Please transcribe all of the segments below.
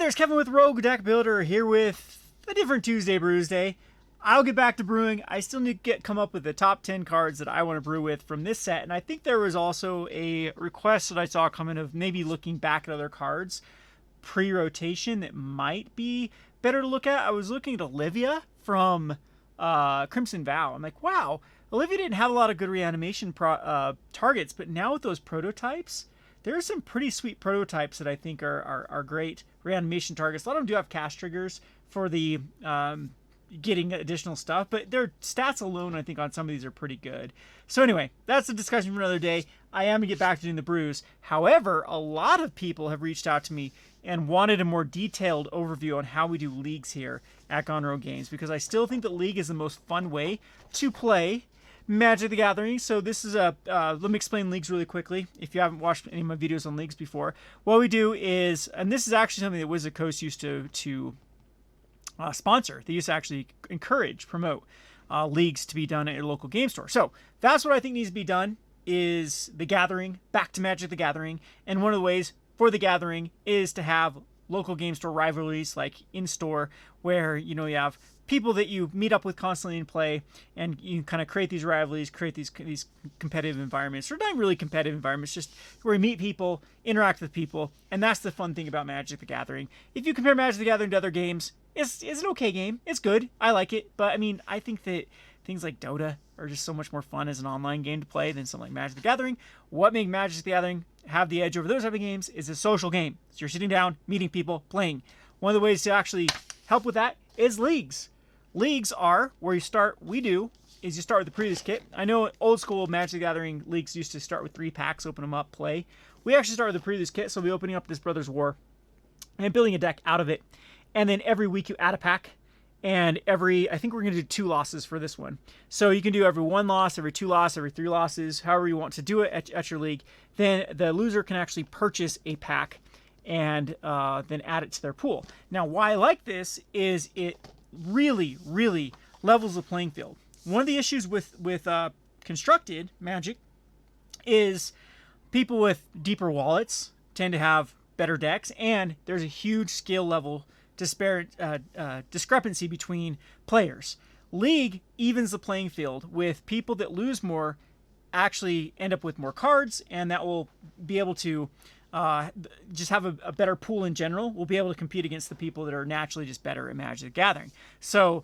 there's Kevin with Rogue Deck Builder here with a different Tuesday Brewsday. I'll get back to brewing. I still need to come up with the top 10 cards that I want to brew with from this set. And I think there was also a request that I saw coming of maybe looking back at other cards pre-rotation that might be better to look at. I was looking at Olivia from Crimson Vow. I'm like, wow, Olivia didn't have a lot of good reanimation targets, but now with those prototypes, there are some pretty sweet prototypes that I think are great reanimation targets. A lot of them do have cast triggers for the getting additional stuff, but their stats alone, I think, on some of these are pretty good. So anyway, that's a discussion for another day. I am going to get back to doing the brews. However, a lot of people have reached out to me and wanted a more detailed overview on how we do leagues here at Gone Rogue Games, because I still think that League is the most fun way to play Magic the Gathering. So this is let me explain leagues really quickly if you haven't watched any of my videos on leagues before. What we do is, and this is actually something that Wizard Coast used to sponsor. They used to actually encourage, promote leagues to be done at your local game store. So that's what I think needs to be done, is the Gathering, back to Magic the Gathering. And one of the ways for the Gathering is to have local game store rivalries, like in store, where you have people that you meet up with constantly and play, and you kind of create these rivalries, create these competitive environments. Or not really competitive environments, just where you meet people, interact with people, and that's the fun thing about Magic the Gathering. If you compare Magic the Gathering to other games, it's an okay game. It's good. I like it. But I mean, I think that things like Dota are just so much more fun as an online game to play than something like Magic the Gathering. What makes Magic the Gathering have the edge over those type of games is a social game. So you're sitting down, meeting people, playing. One of the ways to actually help with that is leagues. Leagues are where you start. You start with the previous kit. I know old school Magic the Gathering leagues used to start with 3 packs, open them up, play. We actually start with the previous kit, so we'll be opening up this Brothers War and building a deck out of it. And then every week you add a pack, and I think we're going to do 2 losses for this one. So you can do every 1 loss, every 2 losses, every 3 losses, however you want to do it at your league. Then the loser can actually purchase a pack and then add it to their pool. Now, why I like this is it really, really levels the playing field. One of the issues with constructed Magic is people with deeper wallets tend to have better decks, and there's a huge skill level discrepancy between players. League evens the playing field, with people that lose more actually end up with more cards, and that will be able to just have a better pool in general. We'll be able to compete against the people that are naturally just better at Magic the Gathering. So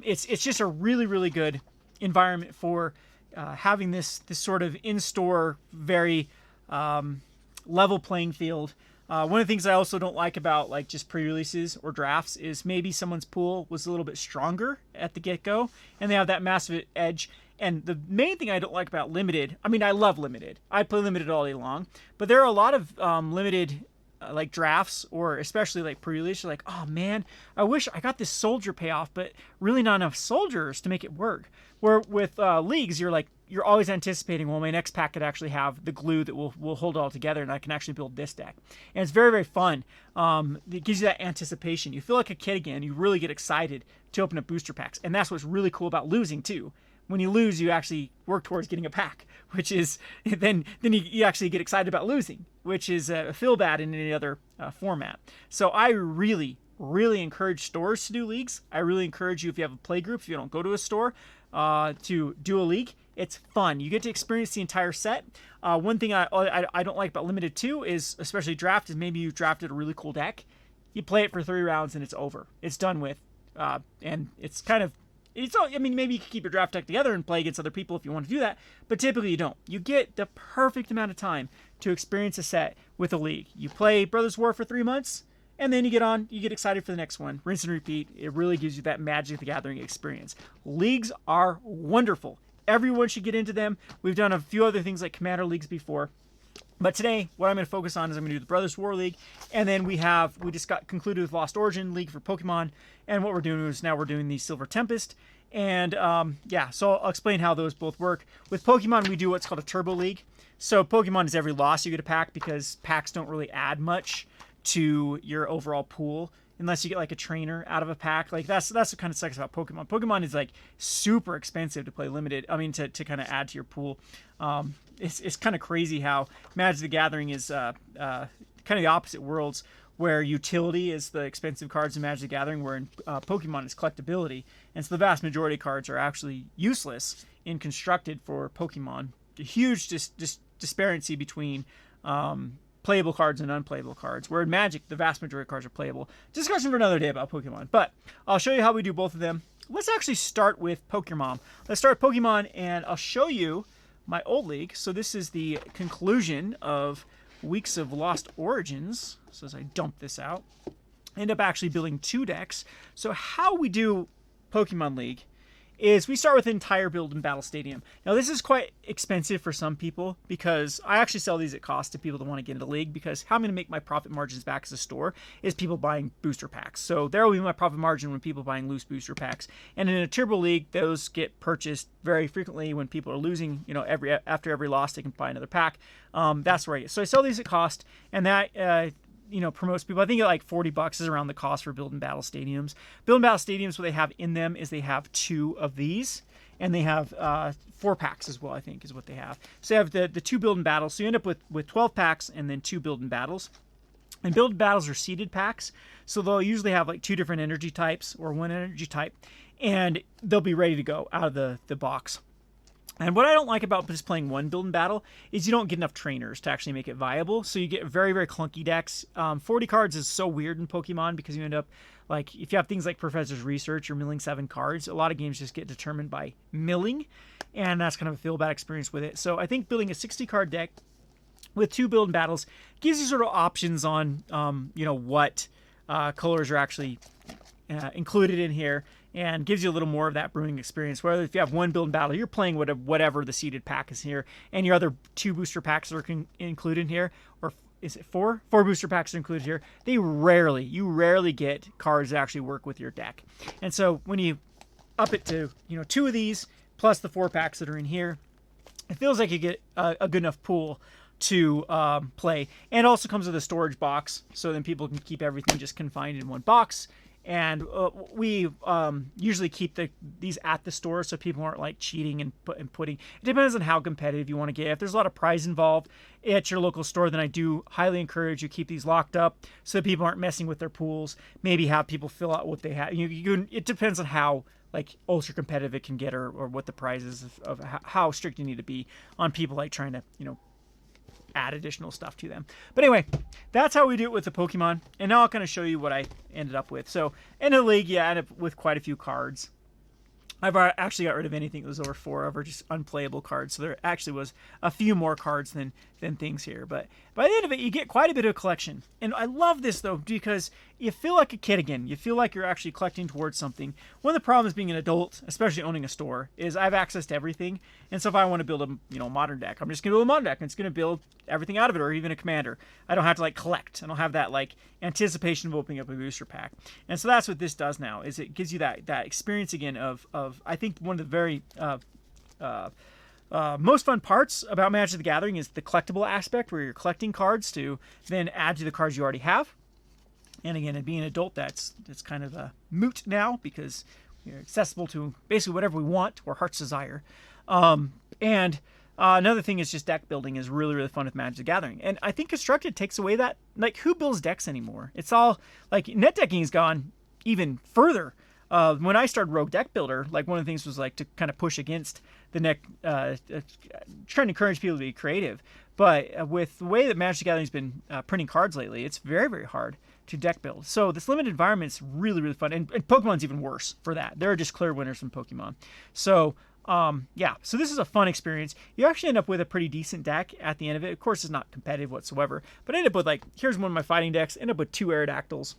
it's just a really, really good environment for having this sort of in-store, very level playing field. One of the things I also don't like about like just pre-releases or drafts is maybe someone's pool was a little bit stronger at the get-go and they have that massive edge. And the main thing I don't like about Limited, I mean, I love Limited. I play Limited all day long, but there are a lot of Limited like drafts, or especially like pre-release, you're like, oh man, I wish I got this soldier payoff, but really not enough soldiers to make it work. Where with leagues, you're always anticipating, well, my next pack could actually have the glue that will hold it all together, and I can actually build this deck. And it's very, very fun. It gives you that anticipation. You feel like a kid again. You really get excited to open up booster packs, and that's what's really cool about losing too. When you lose, you actually work towards getting a pack, which is then you actually get excited about losing, which is feel bad in any other format. So I really, really encourage stores to do leagues. I really encourage you, if you have a play group, if you don't go to a store, to do a league. It's fun. You get to experience the entire set. One thing I don't like about Limited 2 is, especially draft, is maybe you've drafted a really cool deck. You play it for 3 rounds and it's over. It's done with. And it's kind of, maybe you can keep your draft deck together and play against other people if you want to do that, but typically you don't. You get the perfect amount of time to experience a set with a league. You play Brothers War for 3 months, and then you get excited for the next one. Rinse and repeat. It really gives you that Magic the Gathering experience. Leagues are wonderful. Everyone should get into them. We've done a few other things like Commander Leagues before. But today, what I'm going to focus on is I'm going to do the Brothers War League, and then we just got concluded with Lost Origin League for Pokemon, and what we're doing is now we're doing the Silver Tempest, and so I'll explain how those both work. With Pokemon, we do what's called a Turbo League. So Pokemon is every loss you get a pack, because packs don't really add much to your overall pool unless you get like a trainer out of a pack. Like that's what kind of sucks about Pokemon. Pokemon is like super expensive to play Limited. I mean, to kind of add to your pool. It's kind of crazy how Magic the Gathering is kind of the opposite worlds. where utility is the expensive cards in Magic the Gathering, where in Pokemon is collectability. And so the vast majority of cards are actually useless in constructed for Pokemon. A huge disparity between playable cards and unplayable cards, where in Magic, the vast majority of cards are playable. Discussion for another day about Pokemon, but I'll show you how we do both of them. Let's actually start with Pokemon. Let's start with Pokemon, and I'll show you my old league. So this is the conclusion of Weeks of Lost Origins. So as I dump this out, I end up actually building 2 decks. So how we do Pokemon League is we start with an entire build in Battle Stadium. Now this is quite expensive for some people, because I actually sell these at cost to people that want to get into the league, because how I'm going to make my profit margins back as a store is people buying booster packs. So there will be my profit margin when people buying loose booster packs. And in a turbo league, those get purchased very frequently when people are losing. After every loss, they can buy another pack. That's where I get. So I sell these at cost, and that promotes people. I think at like $40 is around the cost for building battle stadiums. Building battle stadiums, what they have in them is they have 2 of these, and they have 4 packs as well, I think is what they have. So you have the 2 building battles. So you end up with 12 packs and then 2 building battles. And building battles are seeded packs, so they'll usually have like 2 different energy types or 1 energy type, and they'll be ready to go out of the box. And what I don't like about just playing one build and battle is you don't get enough trainers to actually make it viable. So you get very, very clunky decks. 40 cards is so weird in Pokemon, because you end up, like, if you have things like Professor's Research or milling 7 cards, a lot of games just get determined by milling, and that's kind of a feel-bad experience with it. So I think building a 60-card deck with 2 build and battles gives you sort of options on, what colors are actually included in here, and gives you a little more of that brewing experience. Whether if you have 1 build and battle, you're playing whatever the seeded pack is here, and your other 2 booster packs are included in here, or is it 4? 4 booster packs are included here. You rarely get cards that actually work with your deck. And so when you up it to 2 of these plus the 4 packs that are in here, it feels like you get a good enough pool to play. And it also comes with a storage box, so then people can keep everything just confined in one box. And we usually keep these at the store, so people aren't like cheating and putting. It depends on how competitive you want to get. If there's a lot of prize involved at your local store, then I do highly encourage you keep these locked up so that people aren't messing with their pools. Maybe have people fill out what they have. It depends on how like ultra competitive it can get, or what the prizes of how strict you need to be on people like trying to add additional stuff to them. But anyway, that's how we do it with the Pokemon. And now I'll kind of show you what I ended up with. So in the league, I ended up with quite a few cards. I've actually got rid of anything that was over 4 of, or just unplayable cards. So there actually was a few more cards than things here. But by the end of it, you get quite a bit of collection. And I love this, though, because you feel like a kid again. You feel like you're actually collecting towards something. One of the problems being an adult, especially owning a store, is I have access to everything. And so if I want to build a modern deck, I'm just going to build a modern deck, and it's going to build everything out of it, or even a commander. I don't have to collect. I don't have that anticipation of opening up a booster pack. And so that's what this does now, is it gives you that experience again of I think one of the very most fun parts about Magic the Gathering is the collectible aspect, where you're collecting cards to then add to the cards you already have. And again, being an adult, that's kind of a moot now, because you're accessible to basically whatever we want, or heart's desire. Another thing is just deck building is really, really fun with Magic the Gathering. And I think Constructed takes away that, who builds decks anymore? It's all, net decking has gone even further. When I started Rogue Deck Builder, one of the things was to kind of push against the trying to encourage people to be creative. But with the way that Magic the Gathering's been printing cards lately, it's very, very hard to deck build. So this limited environment is really, really fun. And Pokemon's even worse for that. There are just clear winners from Pokemon. So so this is a fun experience. You actually end up with a pretty decent deck at the end of it. Of course, it's not competitive whatsoever. But I end up with here's one of my fighting decks. End up with 2 Aerodactyls,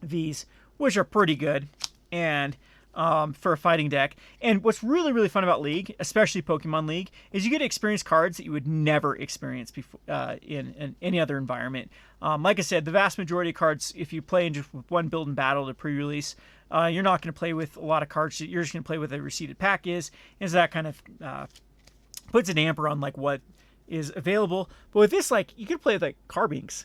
these, which are pretty good. And for a fighting deck. And what's really, really fun about League, especially Pokemon League, is you get to experience cards that you would never experience before in any other environment. Like I said, the vast majority of cards, if you play in just one build and battle to pre-release, you're not going to play with a lot of cards. You're just going to play with a receipted pack is. And so that kind of puts a damper on what is available. But with this, you can play with Carbinks.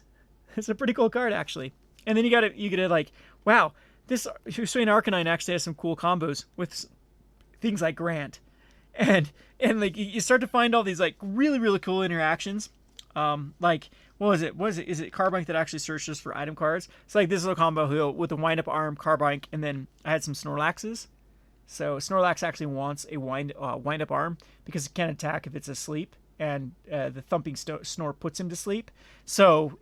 It's a pretty cool card, actually. And then you get to wow, this Hisuian Arcanine actually has some cool combos with things like Grant. And you start to find all these really, really cool interactions. what was it? Is it Carbink that actually searches for item cards? It's like this little combo with a wind up arm, Carbink, and then I had some Snorlaxes. So Snorlax actually wants a wind up arm because it can't attack if it's asleep, and the thumping snore puts him to sleep. So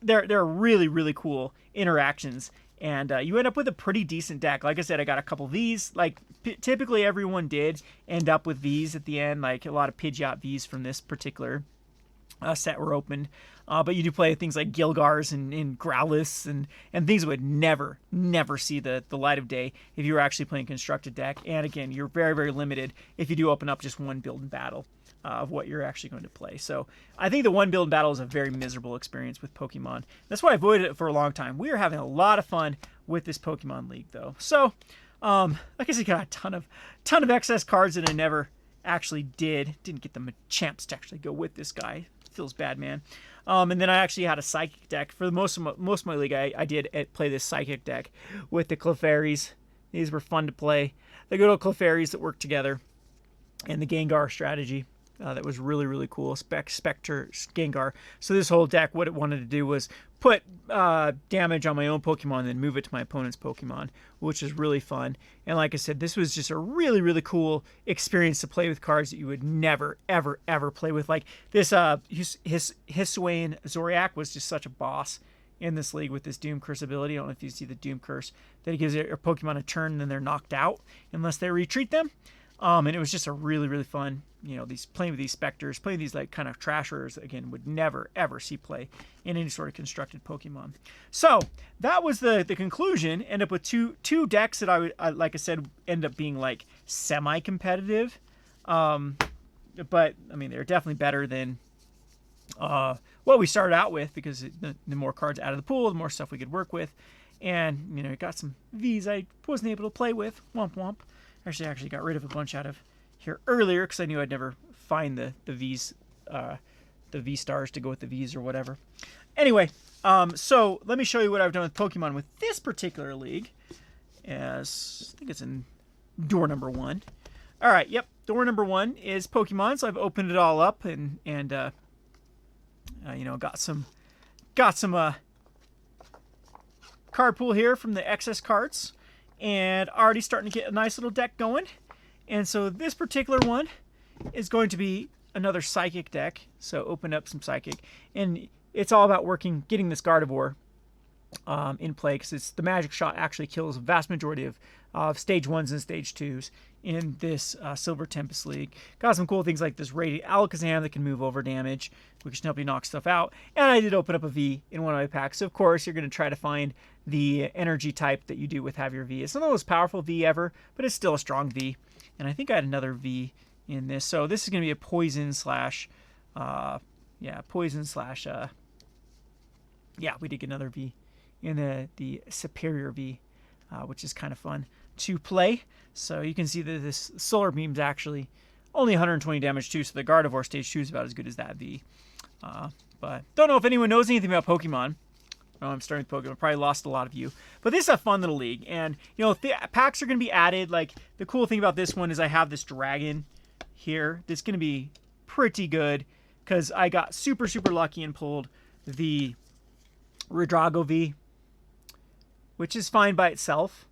they're really, really cool interactions, and you end up with a pretty decent deck. Like I said, I got a couple Vs. Like typically everyone did end up with Vs at the end, like a lot of Pidgeot Vs from this particular set were opened. But you do play things like Gilgars and Growlithe and things that would never see the light of day if you were actually playing constructed deck. And again, you're very, very limited if you do open up just one build in battle of what you're actually going to play. So I think the one build in battle is a very miserable experience with Pokemon. That's why I avoided it for a long time. We are having a lot of fun with this Pokemon League though. So like I said, got a ton of excess cards that I never actually didn't get the Machamps to actually go with this guy. Feels bad, man. And then I actually had a Psychic deck. For most of my league, I did play this Psychic deck with the Clefairies. These were fun to play. The good old Clefairies that work together. And the Gengar strategy. That was really, really cool. Spectre Gengar. So this whole deck, what it wanted to do was put damage on my own Pokemon and then move it to my opponent's Pokemon, which is really fun. And like I said, this was just a really, really cool experience to play with cards that you would never, ever, ever play with. Like this Hisuian Zoriak was just such a boss in this league with this Doom Curse ability. I don't know if you see the Doom Curse, that it gives your Pokemon a turn and then they're knocked out unless they retreat them. And it was just a really, really fun, playing with these Specters, playing these like kind of trashers, again, would never, ever see play in any sort of constructed Pokemon. So that was the conclusion. End up with two decks that I would, like I said, end up being like semi-competitive. But I mean, they're definitely better than what we started out with, because the more cards out of the pool, the more stuff we could work with. And, got some Vs I wasn't able to play with. Womp womp. Actually got rid of a bunch out of here earlier because I knew I'd never find the V's, the V stars to go with the V's or whatever. Anyway, so let me show you what I've done with Pokemon with this particular league. As I think it's in door number 1. All right, yep, door number 1 is Pokemon. So I've opened it all up and got some card pool here from the excess cards. And already starting to get a nice little deck going. And so this particular one is going to be another Psychic deck. So open up some Psychic. And it's all about getting this Gardevoir in play, because the Magic Shot actually kills a vast majority of stage 1s and stage 2s in this Silver Tempest League. Got some cool things like this Radiant Alakazam that can move over damage, which can help you knock stuff out. And I did open up a V in one of my packs. So of course, you're going to try to find the energy type that you do with have your V. It's not the most powerful V ever, but it's still a strong V. And I think I had another V in this. So this is going to be a poison slash, we did get another V in the Superior V, which is kind of fun to play. So you can see that this Solar Beam's actually only 120 damage too, so the Gardevoir stage 2 is about as good as that V. But don't know if anyone knows anything about Pokemon. Oh, I'm starting with Pokemon. Probably lost a lot of you. But this is a fun little league. And, the packs are going to be added. Like, the cool thing about this one is I have this dragon here. That's going to be pretty good, because I got super, super lucky and pulled the Redrago V, which is fine by itself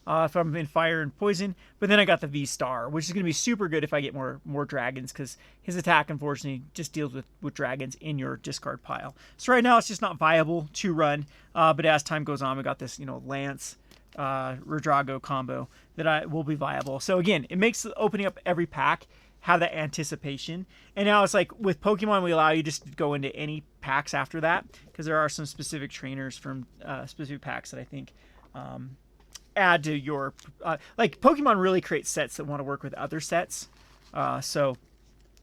if I'm in Fire and Poison. But then I got the V-Star, which is going to be super good if I get more dragons, because his attack, unfortunately, just deals with dragons in your discard pile. So right now, it's just not viable to run. But as time goes on, we got this, Lance Redrago combo that will be viable. So again, it makes opening up every pack have that anticipation. And now it's like with Pokemon, we allow you just to go into any packs after that, because there are some specific trainers from specific packs that I think add to your like Pokemon really create sets that want to work with other sets. So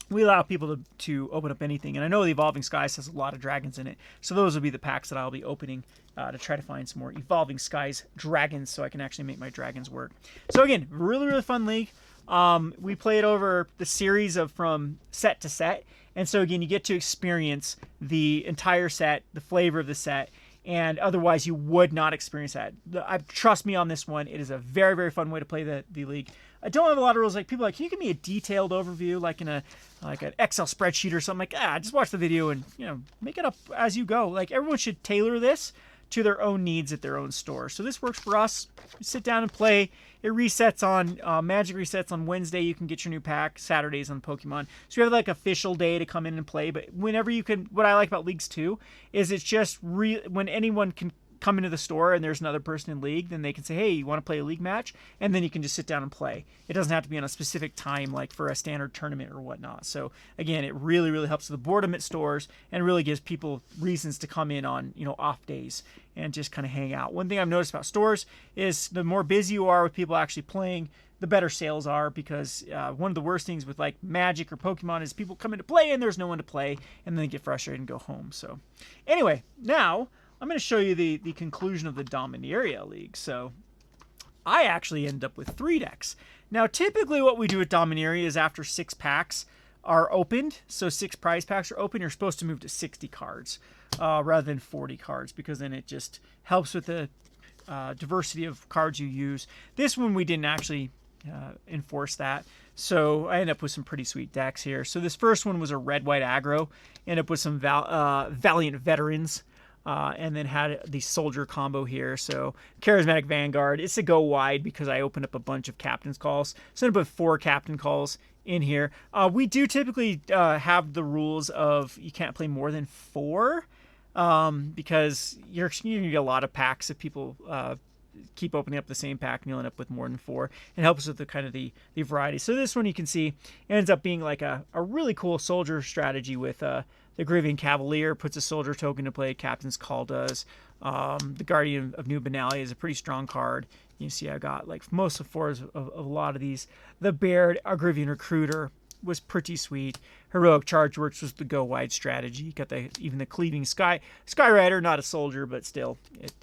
we allow people to open up anything. And I know the Evolving Skies has a lot of dragons in it, so those will be the packs that I'll be opening to try to find some more Evolving Skies dragons, so I can actually make my dragons work. So again, really, really fun league. We played over the series of from set to set. And so again, you get to experience the entire set, the flavor of the set, and otherwise you would not experience that. Trust me on this one. It is a very, very fun way to play the league. I don't have a lot of rules. Like, people are like, can you give me a detailed overview, like in an Excel spreadsheet or something? Like, just watch the video and, you know, make it up as you go. Like, everyone should tailor this to their own needs at their own store. So this works for us. You sit down and play. It resets on Magic resets on Wednesday. You can get your new pack. Saturdays on Pokemon. So you have like official day to come in and play. But whenever you can, what I like about leagues too is it's just when anyone can come into the store and there's another person in league, then they can say, hey, you want to play a league match? And then you can just sit down and play. It doesn't have to be on a specific time like for a standard tournament or whatnot. So again, it really, really helps with the boredom at stores and really gives people reasons to come in on, you know, off days and just kind of hang out. One thing I've noticed about stores is the more busy you are with people actually playing, the better sales are, because one of the worst things with like Magic or Pokemon is people come in to play and there's no one to play and then they get frustrated and go home. So anyway, now I'm going to show you the conclusion of the Dominaria League. So I actually ended up with 3 decks. Now, typically what we do at Dominaria is after 6 packs are opened, so 6 prize packs are open, you're supposed to move to 60 cards rather than 40 cards, because then it just helps with the diversity of cards you use. This one we didn't actually enforce that, so I ended up with some pretty sweet decks here. So this first one was a red-white aggro. Ended up with some Valiant Veterans. And then had the soldier combo here. So Charismatic Vanguard. It's a go wide because I opened up a bunch of captain's calls. So I ended up with 4 captain calls in here. We do typically have the rules of you can't play more than 4 because you're going to get a lot of packs if people keep opening up the same pack, and you'll end up with more than 4. It helps with the kind of the variety. So this one you can see ends up being like a really cool soldier strategy with the Grieving Cavalier puts a soldier token to play. Captain's Call does. The Guardian of New Benalia is a pretty strong card. You see I got like most of 4s of a lot of these. The Baird Agrivian Recruiter was pretty sweet. Heroic Charge Works was the go wide strategy. You got even the Cleaving Skyrider, not a soldier, but still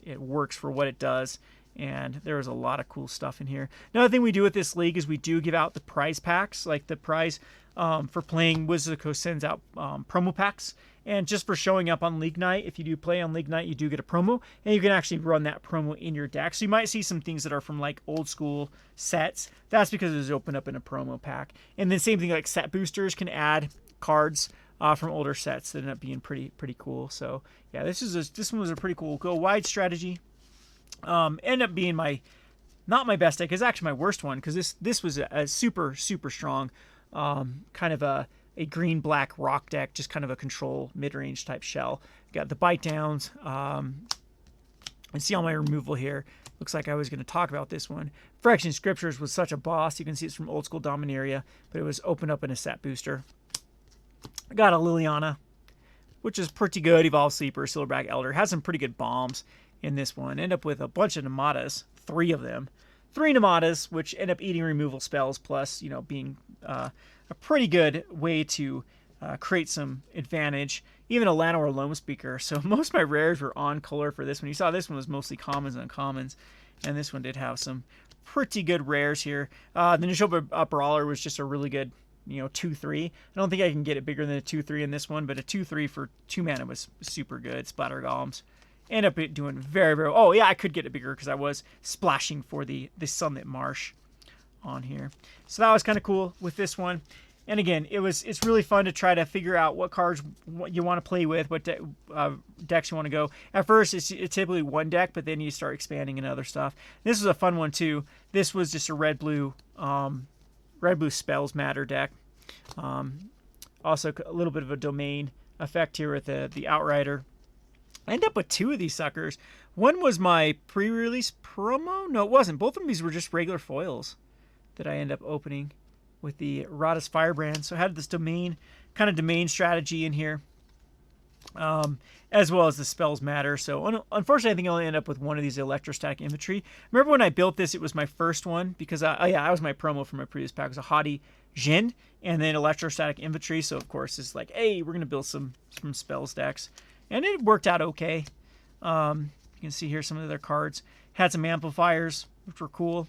it works for what it does. And there was a lot of cool stuff in here. Another thing we do with this league is we do give out the prize packs. Like the prize for playing Wizards of the Coast sends out promo packs. And just for showing up on League Night, if you do play on League Night, you do get a promo. And you can actually run that promo in your deck. So you might see some things that are from like old school sets. That's because it was opened up in a promo pack. And then same thing, like set boosters can add cards from older sets that end up being pretty cool. So yeah, this one was a pretty cool go wide strategy. End up being not my best deck. It's actually my worst one, because this was a super strong kind of a green-black rock deck, just kind of a control mid-range type shell. Got the bite downs. And see all my removal here. Looks like I was going to talk about this one. Fraction Scriptures was such a boss. You can see it's from old school Dominaria, but it was opened up in a set booster. I got a Liliana, which is pretty good. Evolved Sleeper, Silverback Elder. Has some pretty good bombs in this one. End up with a bunch of Namadas, 3 of them. 3 Namadas, which end up eating removal spells, plus, you know, being a pretty good way to create some advantage. Even a Llanowar Loam Speaker. So most of my rares were on color for this one. You saw this one was mostly commons and uncommons, and this one did have some pretty good rares here. The Nishoba Brawler was just a really good, you know, 2/3. I don't think I can get it bigger than a 2/3 in this one, but a 2/3 for 2 mana was super good. Splatter Golems. End up doing very, very... Oh, yeah, I could get it bigger because I was splashing for the Sunlit Marsh on here. So that was kind of cool with this one. And again, it's really fun to try to figure out what cards you want to play with, what decks you want to go. At first, it's typically one deck, but then you start expanding into other stuff. This was a fun one, too. This was just a red-blue Spells Matter deck. Also, a little bit of a domain effect here with the Outrider. I ended up with 2 of these suckers. One was my pre-release promo. No, it wasn't. Both of these were just regular foils that I end up opening with the Radha's Firebrand. So I had this domain strategy in here, as well as the Spells Matter. So unfortunately, I think I only end up with 1 of these Electrostatic Infantry. Remember when I built this, it was my first one, because that was my promo for my previous pack. It was a Haughty Jin and then Electrostatic Infantry. So of course, it's like, hey, we're going to build some spells decks. And it worked out okay. You can see here some of their cards. Had some amplifiers, which were cool.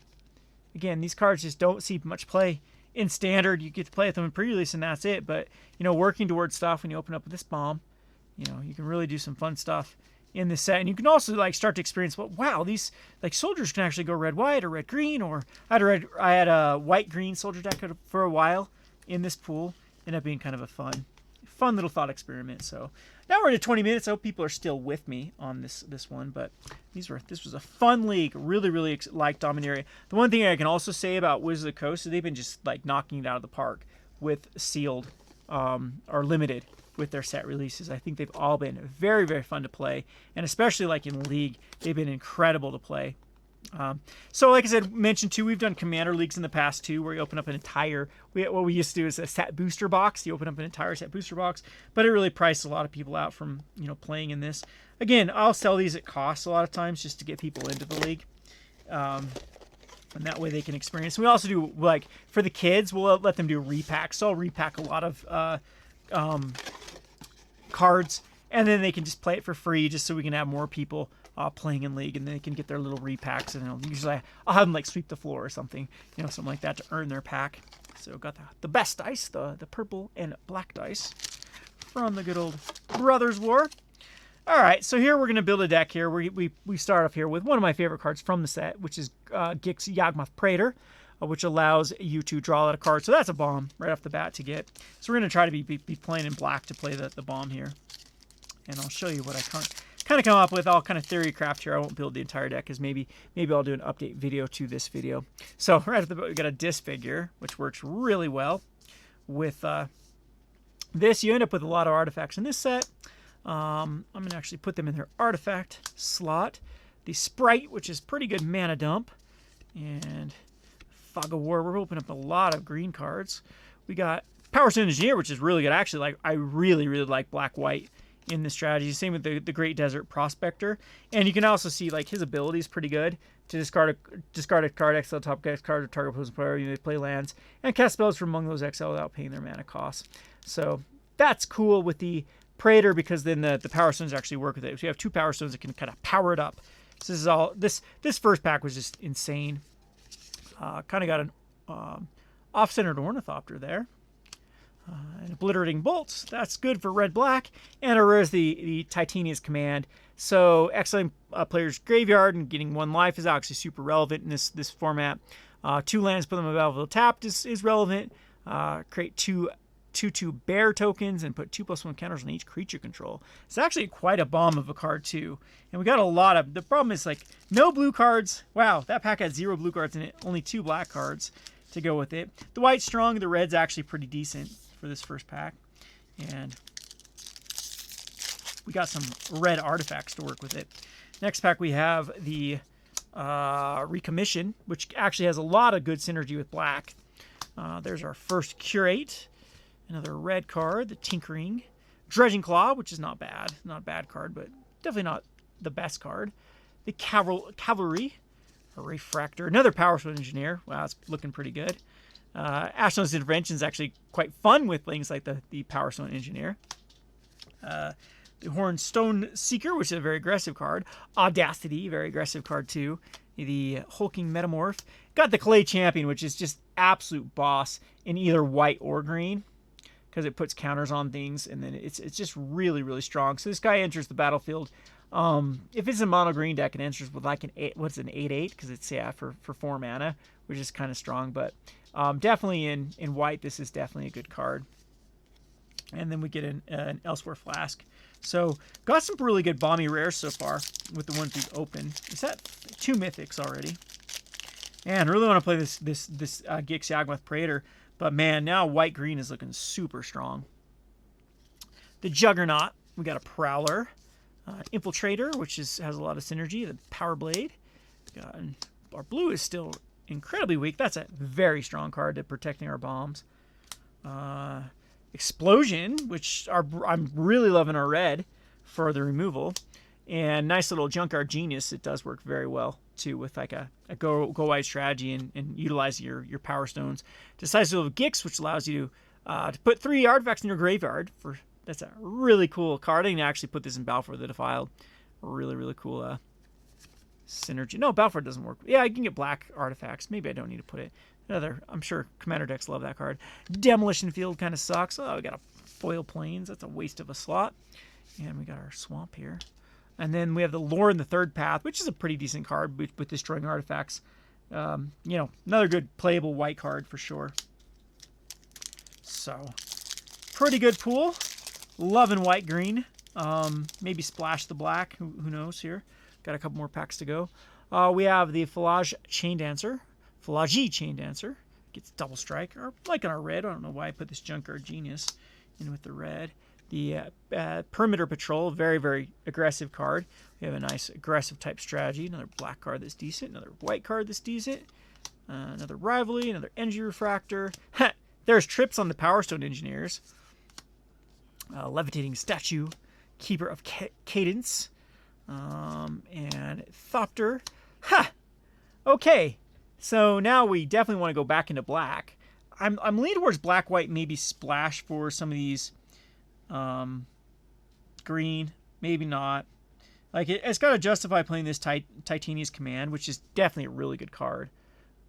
Again, these cards just don't see much play in Standard. You get to play with them in pre-release, and that's it. But, you know, working towards stuff when you open up with this bomb, you know, you can really do some fun stuff in this set. And you can also like start to experience, well, wow, these like soldiers can actually go red white or red green, or I had a white green soldier deck for a while in this pool. Ended up being kind of a fun little thought experiment. So now we're at 20 minutes. I hope people are still with me on this one, but this was a fun league. Really like Dominaria. The one thing I can also say about Wizards of the Coast is they've been just like knocking it out of the park with sealed or limited with their set releases. I think they've all been very fun to play, and especially like in League, they've been incredible to play. So like I said, mentioned too, we've done Commander Leagues in the past too, where you open up an entire, what we used to do is a set booster box. You open up an entire set booster box, but it really priced a lot of people out from, playing in this. Again, I'll sell these at cost a lot of times just to get people into the league. And that way they can experience. We also do, like, for the kids, we'll let them do repacks. So I'll repack a lot of cards, and then they can just play it for free just so we can have more people playing in League, and then they can get their little repacks. And usually I'll have them, like, sweep the floor or something, something like that to earn their pack. So got the best dice, the purple and black dice from the good old Brothers War. All right, so here we're going to build a deck here. We start off here with one of my favorite cards from the set, which is Gix Yawgmoth Praetor, which allows you to draw out a card. So that's a bomb right off the bat to get. So we're going to try to be playing in black to play the bomb here. And I'll show you what I kind of come up with. I'll kind of theory craft here. I won't build the entire deck because maybe I'll do an update video to this video. So right at the we got a disfigure, which works really well with this. You end up with a lot of artifacts in this set. I'm going to actually put them in their artifact slot. The Sprite, which is pretty good mana dump. And Fog of War. We're opening up a lot of green cards. We got Power Stone Engineer, which is really good. Actually, I really like black-white in this strategy. Same with the Great Desert Prospector. And you can also see like his ability is pretty good. To discard a card, exile top card to target opposing player, you may play lands, and cast spells from among those exile without paying their mana costs. So that's cool with the Praetor, because then the Power Stones actually work with it. So you have two Power Stones that can kind of power it up. So this is all this first pack was just insane. Kind of got an off-centered Ornithopter there. And Obliterating Bolts, that's good for red-black. And a rare is the Titania's Command. So exiling a player's graveyard and getting 1 life is actually super relevant in this format. 2 lands, put them on the battlefield tapped is relevant. Create 2/2 bear tokens and put 2/1 counters on each creature control. It's actually quite a bomb of a card too. And we got a lot of, the problem is like no blue cards. Wow, that pack had 0 blue cards in it, only 2 black cards to go with it. The white's strong, the red's actually pretty decent for this first pack. And we got some red artifacts to work with it. Next pack we have the Recommission, which actually has a lot of good synergy with black. There's our first Curate. Another red card, the Tinkering. Dredging Claw, which is not bad. Not a bad card, but definitely not the best card. The Cavalry, a Refractor. Another Power Stone Engineer. Wow, it's looking pretty good. Ashton's Intervention is actually quite fun with things like the Power Stone Engineer. The Hornstone Seeker, which is a very aggressive card. Audacity, very aggressive card too. The Hulking Metamorph. Got the Clay Champion, which is just absolute boss in either white or green, because it puts counters on things, and then it's just really strong. So this guy enters the battlefield. If it's a mono green deck, it enters with like an 8/8, because it's for 4 mana, which is kind of strong. But definitely in white, this is definitely a good card. And then we get an Elsewhere Flask. So got some really good bomby rares so far with the ones we've opened. Is that 2 mythics already? Man, I really want to play this Gix Yawgmoth Praetor. But man, now white-green is looking super strong. The Juggernaut, we got a Prowler. Infiltrator, which has a lot of synergy. The Power Blade. Our blue is still incredibly weak. That's a very strong card to protecting our bombs. Explosion, which I'm really loving our red for the removal. And nice little Junkyard Genius. It does work very well too with like a go wide strategy and utilize your Power Stones. Decisive Gix, which allows you to put 3 artifacts in your graveyard. That's a really cool card. I can actually put this in Balfour the Defiled. Really cool synergy. No, Balfour doesn't work. Yeah, I can get black artifacts. Maybe I don't need to put it. I'm sure Commander decks love that card. Demolition Field kind of sucks. Oh, we got a Foil Plains. That's a waste of a slot. And we got our Swamp here. And then we have the Lore in the Third Path, which is a pretty decent card with destroying artifacts. Another good playable white card for sure. So, pretty good pool. Loving white green. Maybe splash the black. Who knows here? Got a couple more packs to go. We have the Falage Chain Dancer. Gets double strike. Or like on our red. I don't know why I put this Junkyard Genius in with the red. The Perimeter Patrol. Very, very aggressive card. We have a nice aggressive type strategy. Another black card that's decent. Another white card that's decent. Another Rivalry. Another Energy Refractor. There's Trips on the Power Stone Engineers. Levitating Statue. Keeper of Cadence. And Thopter. Ha! Okay. So now we definitely want to go back into black. I'm leaning towards black, white, maybe splash for some of these green. Maybe not. Like, it's got to justify playing this Titania's Command, which is definitely a really good card.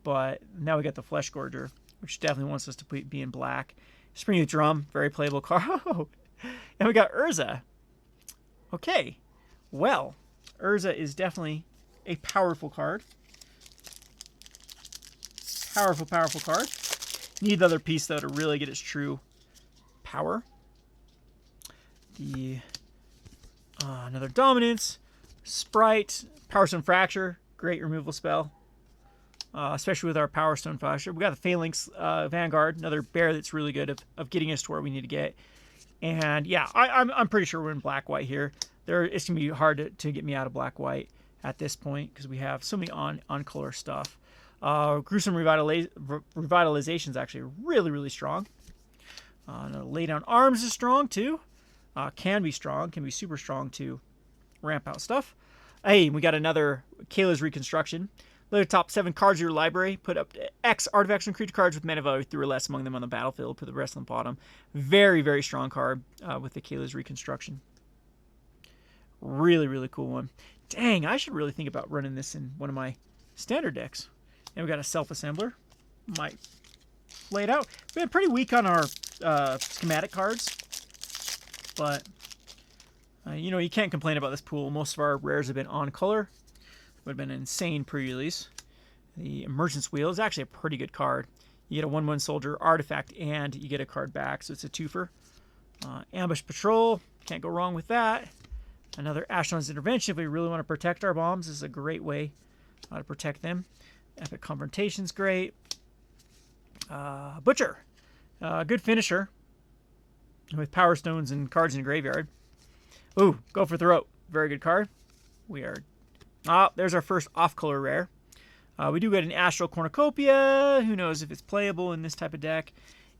But now we got the Flesh Gorger, which definitely wants us to be in black. Spring of the Drum, very playable card. And we got Urza. Okay. Well, Urza is definitely a powerful card. Powerful card. Need the other piece, though, to really get its true power. The another Dominance, Sprite, Power Stone Fracture, great removal spell, especially with our Power Stone Fracture. We got the Phalanx Vanguard, another bear that's really good of getting us to where we need to get. And yeah, I'm pretty sure we're in black-white here. It's gonna be hard to get me out of black-white at this point because we have so many on-color stuff. Gruesome Revitalization is actually really, really strong. Lay Down Arms is strong too. Can be strong, can be super strong to ramp out stuff. Hey, we got another Kayla's Reconstruction. Load the top 7 cards of your library. Put up X artifacts and creature cards with mana value 3 or less among them on the battlefield. Put the rest on the bottom. Very, very strong card with the Kayla's Reconstruction. Really, really cool one. Dang, I should really think about running this in one of my standard decks. And we got a Self-Assembler. Might lay it out. We've been pretty weak on our schematic cards. But, you can't complain about this pool. Most of our rares have been on color. Would have been an insane pre-release. The Emergence Wheel is actually a pretty good card. You get a 1/1 soldier artifact and you get a card back, so it's a twofer. Ambush Patrol, can't go wrong with that. Another Ashnod's Intervention if we really want to protect our bombs. This is a great way to protect them. Epic Confrontation's great. Butcher, good finisher with Power Stones and cards in the graveyard. Ooh, Go for Throat, very good card. We are... there's our first off-color rare. We do get an Astral Cornucopia. Who knows if it's playable in this type of deck.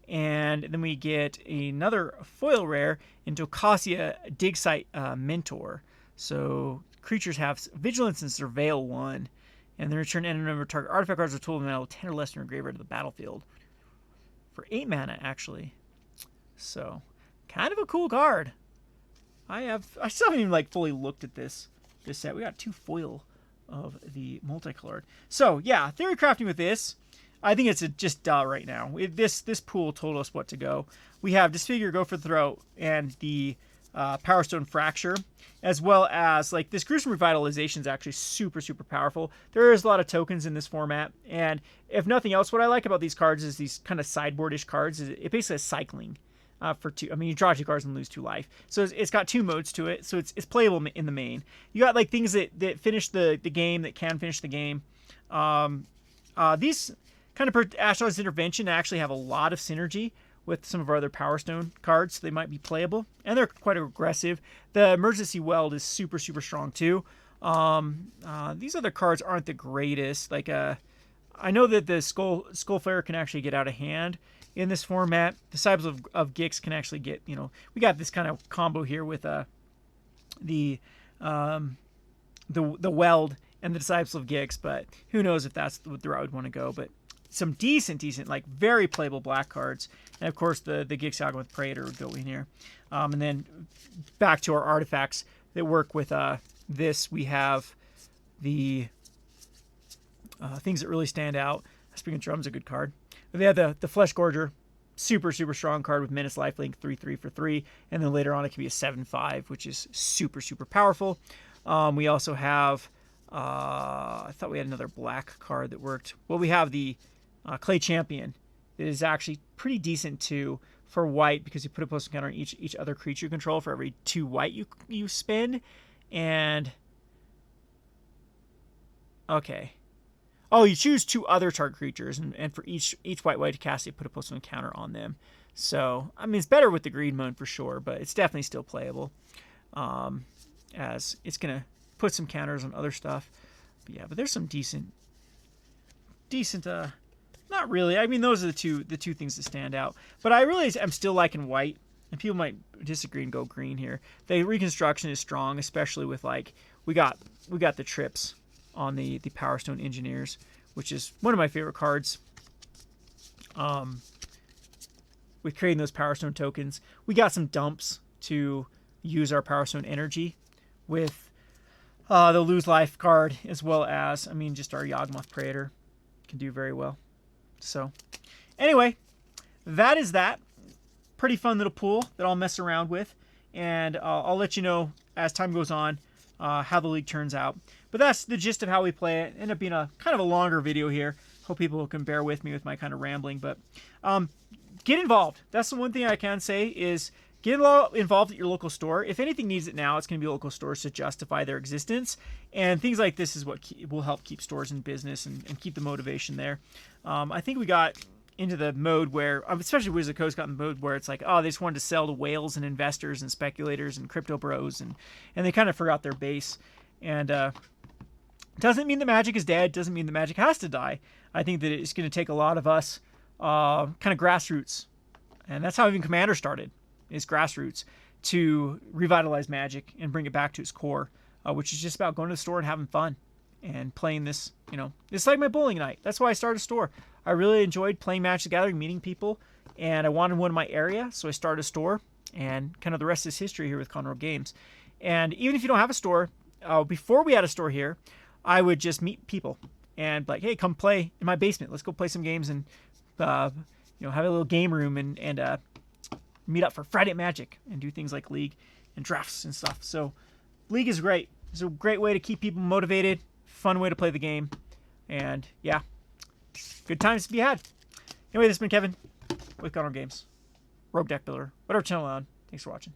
And then we get another foil rare into Cassia Dig Site Mentor. So creatures have Vigilance and Surveil 1. And then return any number of target artifact cards or tool of mana 10 or less in your graveyard to the battlefield. For 8 mana, actually. So, kind of a cool card. I still haven't even fully looked at this set. We got 2 foil of the multicolored. So yeah, theory crafting with this, I think it's just duh right now. This pool told us what to go. We have Disfigure, Go for the Throat, and the Power Stone Fracture, as well as this Gruesome Revitalization is actually super, super powerful. There is a lot of tokens in this format, and if nothing else, what I like about these cards is these kind of sideboardish cards. It basically is cycling. For 2, you draw 2 cards and lose 2 life. So it's got 2 modes to it, so it's playable in the main. You got things that finish the game, that can finish the game. These kind of Ashnod's Intervention actually have a lot of synergy with some of our other Power Stone cards, so they might be playable, and they're quite aggressive. The Emergency Weld is super, super strong too. These other cards aren't the greatest. I know that the Skullflare can actually get out of hand in this format. Disciples of Gix can actually get, we got this kind of combo here with the Weld and the Disciples of Gix, but who knows if that's the route I would want to go. But some decent, very playable black cards. And of course the Gix Alchemist Praetor would go in here. And then back to our artifacts that work with this, we have the things that really stand out. Spring of Drum's a good card. They have the Flesh Gorger, super, super strong card with Menace Lifelink, 3/3 for 3. And then later on it can be a 7/5, which is super, super powerful. We also have, I thought we had another black card that worked. Well, we have the Clay Champion. It is actually pretty decent too for white because you put a plus counter on each other creature you control for every 2 white you spend. And okay. Oh, you choose 2 other target creatures, and for each white to cast it, put a plus 1 counter on them. So, I mean, it's better with the green mode for sure, but it's definitely still playable. As it's going to put some counters on other stuff. But yeah, but there's some decent, not really. I mean, those are the two things that stand out. But I really am still liking white, and people might disagree and go green here. The reconstruction is strong, especially with like, we got the trips on the Power Stone Engineers, which is one of my favorite cards. With creating those Power Stone tokens, we got some dumps to use our Power Stone energy with the Lose Life card, as well as, I mean, just our Yawgmoth Praetor can do very well. So, anyway, that is that. Pretty fun little pool that I'll mess around with, and I'll let you know as time goes on how the league turns out. But that's the gist of how we play it. Ended up being a kind of a longer video here. Hope people can bear with me with my kind of rambling, but get involved. That's the one thing I can say is get involved at your local store. If anything needs it now, it's going to be local stores to justify their existence. And things like this is what will help keep stores in business and keep the motivation there. I think we got into the mode where, especially Wizard of the Coast got in the mode where it's like, oh, they just wanted to sell to whales and investors and speculators and crypto bros, and they kind of forgot their base. And doesn't mean the Magic is dead. Doesn't mean the Magic has to die. I think that it's going to take a lot of us kind of grassroots. And that's how even Commander started, is grassroots, to revitalize Magic and bring it back to its core, which is just about going to the store and having fun and playing this, you know, it's like my bowling night. That's why I started a store. I really enjoyed playing Magic the Gathering, meeting people, and I wanted one in my area, so I started a store, and kind of the rest is history here with Conroe Games. And even if you don't have a store, before we had a store here, I would just meet people and like, hey, come play in my basement. Let's go play some games and, you know, have a little game room and meet up for Friday Magic and do things like League and drafts and stuff. So League is great. It's a great way to keep people motivated, fun way to play the game, and yeah, good times to be had. Anyway, this has been Kevin with Conroe Games, Rogue Deck Builder, whatever channel I'm on. Thanks for watching.